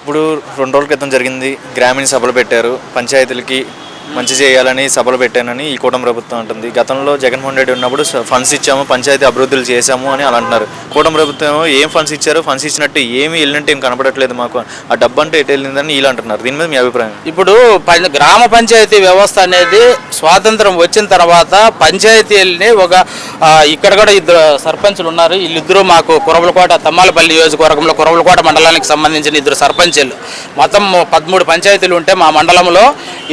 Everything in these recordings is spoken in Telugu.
ఇప్పుడు 2 రోజుల క్రితం జరిగింది. గ్రామీణ సభలు పెట్టారు. పంచాయతీలకి మంచి చేయాలని సభలు పెట్టానని ఈ కూటమి ప్రభుత్వం అంటుంది. గతంలో జగన్మోహన్ రెడ్డి ఉన్నప్పుడు ఫండ్స్ ఇచ్చాము, పంచాయతీ అభివృద్ధులు చేశాము అని అలా అంటున్నారు. కూటమి ప్రభుత్వం ఏం ఫండ్స్ ఇచ్చారు, ఫండ్స్ ఇచ్చినట్టు ఏమీ వెళ్ళినట్టు ఏం కనపడట్లేదు మాకు. ఆ డబ్బు అంటే ఎటు వెళ్ళిందని ఇలా అంటున్నారు. దీని మీద మీ అభిప్రాయం? ఇప్పుడు గ్రామ పంచాయతీ వ్యవస్థ అనేది స్వాతంత్రం వచ్చిన తర్వాత పంచాయతీలని ఇక్కడ కూడా ఇద్దరు సర్పంచులు ఉన్నారు. వీళ్ళిద్దరూ మాకు కురవలకోట తమ్మాలపల్లి నియోజకవర్గంలో కురవలకోట మండలానికి సంబంధించిన ఇద్దరు సర్పంచులు. మొత్తం 13 పంచాయతీలు ఉంటే మా మండలంలో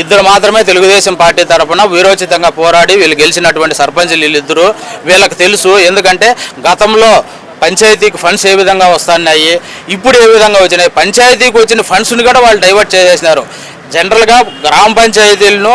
ఇద్దరు మాత్రమే తెలుగుదేశం పార్టీ తరఫున వీరోచితంగా పోరాడి వీళ్ళు గెలిచినటువంటి సర్పంచులు వీళ్ళిద్దరూ. వీళ్ళకి తెలుసు, ఎందుకంటే గతంలో పంచాయతీకి ఫండ్స్ ఏ విధంగా వస్తున్నాయి, ఇప్పుడు ఏ విధంగా వచ్చినాయి, పంచాయతీకి వచ్చిన ఫండ్స్ని కూడా వాళ్ళు డైవర్ట్ చేసేసినారు. జనరల్గా గ్రామ పంచాయతీలను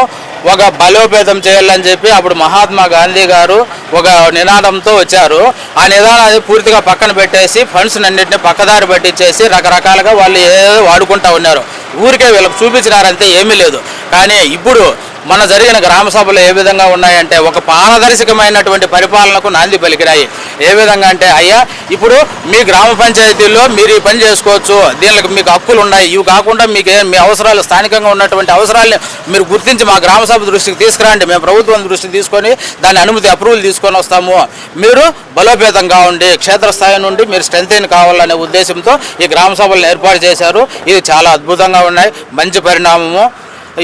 ఒక బలోపేతం చేయాలని చెప్పి అప్పుడు మహాత్మా గాంధీ గారు ఒక నినాదంతో వచ్చారు. ఆ నినాదాన్ని పూర్తిగా పక్కన పెట్టేసి ఫండ్స్ అన్నింటినీ పక్కదారి పట్టించేసి రకరకాలుగా వాళ్ళు ఏదో వాడుకుంటూ ఉన్నారు. ఊరికే వీళ్ళకి చూపించినారంటే ఏమీ లేదు. కానీ ఇప్పుడు మన జరిగిన గ్రామ సభలు ఏ విధంగా ఉన్నాయంటే ఒక పారదర్శకమైనటువంటి పరిపాలనకు నాంది పలికినాయి. ఏ విధంగా అంటే, అయ్యా ఇప్పుడు మీ గ్రామ పంచాయతీల్లో మీరు ఈ పని చేసుకోవచ్చు, దీనికి మీకు హక్కులు ఉన్నాయి, ఇవి కాకుండా మీకు మీ అవసరాలు స్థానికంగా ఉన్నటువంటి అవసరాలని మీరు గుర్తించి మా గ్రామ సభ దృష్టికి తీసుకురండి, మేము ప్రభుత్వం దృష్టికి తీసుకొని దాని అనుమతి అప్రూవల్ తీసుకొని వస్తాము, మీరు బలోపేతంగా ఉండి క్షేత్రస్థాయి నుండి మీరు స్ట్రెంత్ కావాలనే ఉద్దేశంతో ఈ గ్రామ సభలను ఏర్పాటు చేశారు. ఇది చాలా అద్భుతంగా ఉన్నాయి, మంచి పరిణామము.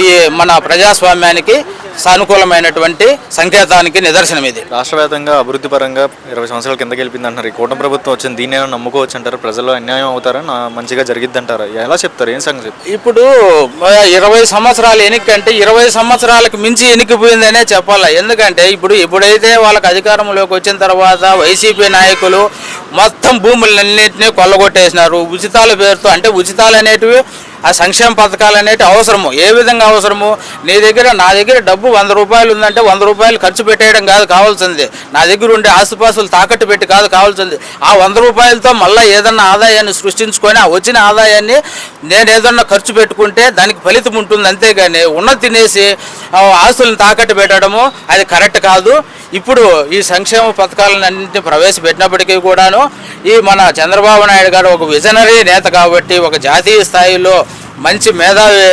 ఈ మన ప్రజాస్వామ్యానికి సానుకూలమైనటువంటి సంకేతానికి నిదర్శనం ఇది. రాష్ట్ర వ్యాప్తంగా అభివృద్ధి పరంగా 20 సంవత్సరాల కిందకి వెళ్ళింది అంటారు. ఈ కూటమి ప్రభుత్వం వచ్చింది, దీన్ని ఏమైనా నమ్ముకోవచ్చు అంటారు? ప్రజలు అన్యాయం అవుతారా, మంచిగా జరిగిద్ది అంటారా? ఎలా చెప్తారు? ఏం సంగతి? ఇప్పుడు 20 సంవత్సరాలు ఎన్నికంటే 20 సంవత్సరాలకు మించి ఎన్నికిపోయిందనే చెప్పాలి. ఎందుకంటే ఎప్పుడైతే వాళ్ళకి అధికారంలోకి వచ్చిన తర్వాత వైసీపీ నాయకులు మొత్తం భూములన్నింటినీ కొల్లగొట్టేసినారు. ఉచితాల పేరుతో, అంటే ఉచితాలు అనేటివి ఆ సంక్షేమ పథకాలు అనేవి అవసరము. ఏ విధంగా అవసరము? నా దగ్గర డబ్బు 100 రూపాయలు ఉందంటే 100 రూపాయలు ఖర్చు పెట్టేయడం కాదు కావాల్సింది, నా దగ్గర ఉండే ఆస్తుపాస్తులు తాకట్టు పెట్టి కాదు కావాల్సింది. ఆ 100 రూపాయలతో మళ్ళీ ఏదన్నా ఆదాయాన్ని సృష్టించుకొని ఆ వచ్చిన ఆదాయాన్ని నేను ఏదన్నా ఖర్చు పెట్టుకుంటే దానికి ఫలితం ఉంటుంది. అంతేగాని తినేసి ఆస్తులను తాకట్టు పెట్టడము అది కరెక్ట్ కాదు. ఇప్పుడు ఈ సంక్షేమ పథకాలన్నింటినీ ప్రవేశపెట్టినప్పటికీ కూడాను ఈ మన చంద్రబాబు నాయుడు గారు ఒక విజనరీ నేత కాబట్టి, ఒక జాతీయ స్థాయిలో మంచి మేధావి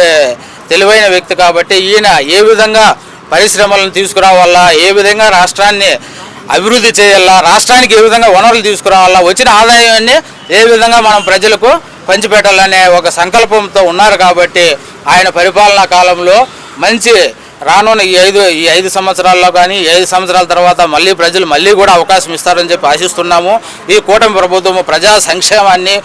తెలివైన వ్యక్తి కాబట్టి ఈయన ఏ విధంగా పరిశ్రమలను తీసుకురావాలా, ఏ విధంగా రాష్ట్రాన్ని అభివృద్ధి చేయాలా, రాష్ట్రానికి ఏ విధంగా వనరులు తీసుకురావాలా, వచ్చిన ఆదాయాన్ని ఏ విధంగా మనం ప్రజలకు పంచిపెట్టాలనే ఒక సంకల్పంతో ఉన్నారు. కాబట్టి ఆయన పరిపాలనా కాలంలో మంచి రానున్న ఈ 5 సంవత్సరాల్లో కానీ 5 సంవత్సరాల తర్వాత ప్రజలు మళ్ళీ కూడా అవకాశం ఇస్తారని చెప్పి ఆశిస్తున్నాము. ఈ కూటమి ప్రభుత్వము ప్రజా సంక్షేమాన్ని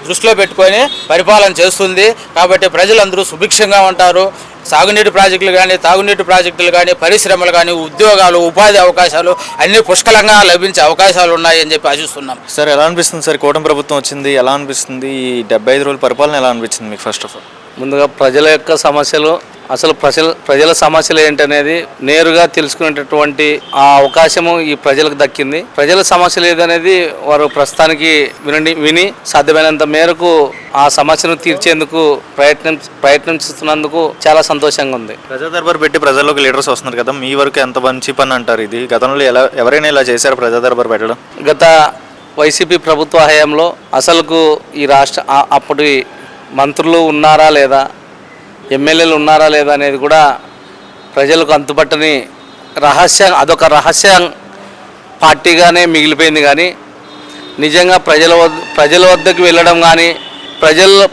దృష్టిలో పెట్టుకొని పరిపాలన చేస్తుంది. కాబట్టి ప్రజలందరూ సుభిక్షంగా ఉంటారు. సాగునీటి ప్రాజెక్టులు కానీ, తాగునీటి ప్రాజెక్టులు కానీ, పరిశ్రమలు కానీ, ఉద్యోగాలు, ఉపాధి అవకాశాలు అన్నీ పుష్కలంగా లభించే అవకాశాలు ఉన్నాయని చెప్పి ఆశిస్తున్నాం. సార్, ఎలా అనిపిస్తుంది సార్ కూటమి ప్రభుత్వం వచ్చింది? ఎలా అనిపిస్తుంది? ఈ 75 రోజుల పరిపాలన ఎలా అనిపించింది మీకు? ఫస్ట్ ఆఫ్ ఆల్ ముందుగా ప్రజల యొక్క సమస్యలు, అసలు ప్రజల సమస్యలు ఏంటనేది నేరుగా తెలుసుకునేటటువంటి ఆ అవకాశము ఈ ప్రజలకు దక్కింది. ప్రజల సమస్యలు ఏదనేది వారు ప్రస్తుతానికి విని సాధ్యమైనంత మేరకు ఆ సమస్యను తీర్చేందుకు ప్రయత్నిస్తున్నందుకు చాలా సంతోషంగా ఉంది. ప్రజా దర్బార్ పెట్టి ప్రజల్లోకి లీడర్స్ వస్తున్నారు కదా, మీ వరకు ఎంత మంచి పని అంటారు ఇది? గతంలో ఎవరైనా ఇలా చేశారు ప్రజా దర్బార్ పెట్టడం? గత వైసీపీ ప్రభుత్వ హయాంలో అసలుకు ఈ రాష్ట్ర అప్పటి మంత్రులు ఉన్నారా లేదా, ఎమ్మెల్యేలు ఉన్నారా లేదా అనేది కూడా ప్రజలకు అంతుపట్టని అదొక రహస్య పార్టీగానే మిగిలిపోయింది. కానీ నిజంగా ప్రజల వద్దకు వెళ్ళడం కానీ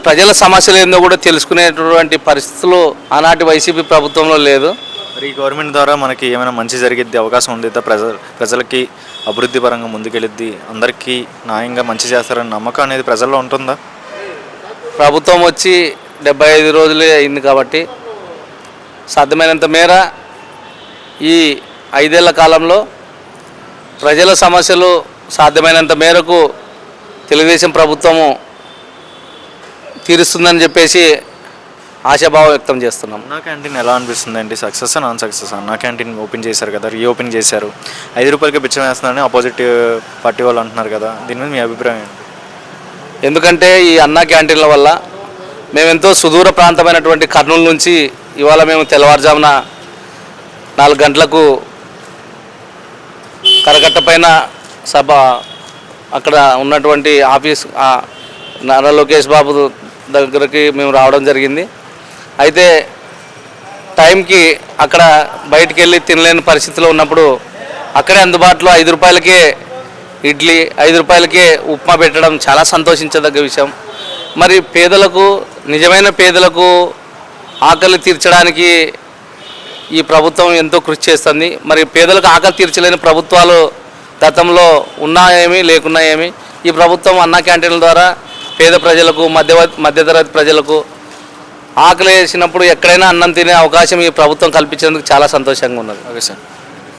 ప్రజల సమస్యలు ఏందో కూడా తెలుసుకునేటటువంటి పరిస్థితులు ఆనాటి వైసీపీ ప్రభుత్వంలో లేదు. మరి ఈ గవర్నమెంట్ ద్వారా మనకి ఏమైనా మంచి జరిగిద్ది అవకాశం ఉంది? ప్రజలకి అభివృద్ధి పరంగా ముందుకెళ్ళిద్ది, అందరికీ న్యాయంగా మంచి చేస్తారని నమ్మకం అనేది ప్రజల్లో ఉంటుందా? ప్రభుత్వం వచ్చి 75 రోజులే అయింది కాబట్టి సాధ్యమైనంత మేర ఈ 5 ఏళ్ల కాలంలో ప్రజల సమస్యలు సాధ్యమైనంత మేరకు తెలుగుదేశం ప్రభుత్వము తీరుస్తుందని చెప్పేసి ఆశాభావం వ్యక్తం చేస్తున్నాం. అన్నా క్యాంటీన్ ఎలా అనిపిస్తుంది అండి? Success non success? అన్నా క్యాంటీన్ ఓపెన్ చేశారు కదా, రీఓపెన్ చేశారు, 5 రూపాయలకి బిచ్చం వేస్తున్నారని ఆపోజిట్ పార్టీ వాళ్ళు అంటున్నారు కదా, దీని మీద మీ అభిప్రాయం ఏంటి? ఎందుకంటే ఈ అన్నా క్యాంటీన్ల వల్ల మేమెంతో సుదూర ప్రాంతమైనటువంటి కర్నూలు నుంచి ఇవాళ మేము తెల్లవారుజామున 4 గంటలకు కరకట్ట పైన సభ అక్కడ ఉన్నటువంటి ఆఫీస్ నారా లోకేష్ బాబు దగ్గరికి మేము రావడం జరిగింది. అయితే టైంకి అక్కడ బయటికి వెళ్ళి తినలేని పరిస్థితిలో ఉన్నప్పుడు అక్కడే అందుబాటులో 5 రూపాయలకే ఇడ్లీ, 5 రూపాయలకే ఉప్మా పెట్టడం చాలా సంతోషించదగ్గ విషయం. మరి పేదలకు, నిజమైన పేదలకు ఆకలి తీర్చడానికి ఈ ప్రభుత్వం ఎంతో కృషి చేస్తుంది. మరి పేదలకు ఆకలి తీర్చలేని ప్రభుత్వాలు గతంలో ఉన్నాయేమి లేకున్నాయేమి, ఈ ప్రభుత్వం అన్నా క్యాంటీన్ల ద్వారా పేద ప్రజలకు, మధ్యతరగతి ప్రజలకు ఆకలి వేసినప్పుడు ఎక్కడైనా అన్నం తినే అవకాశం ఈ ప్రభుత్వం కల్పించేందుకు చాలా సంతోషంగా ఉన్నది. Okay sir.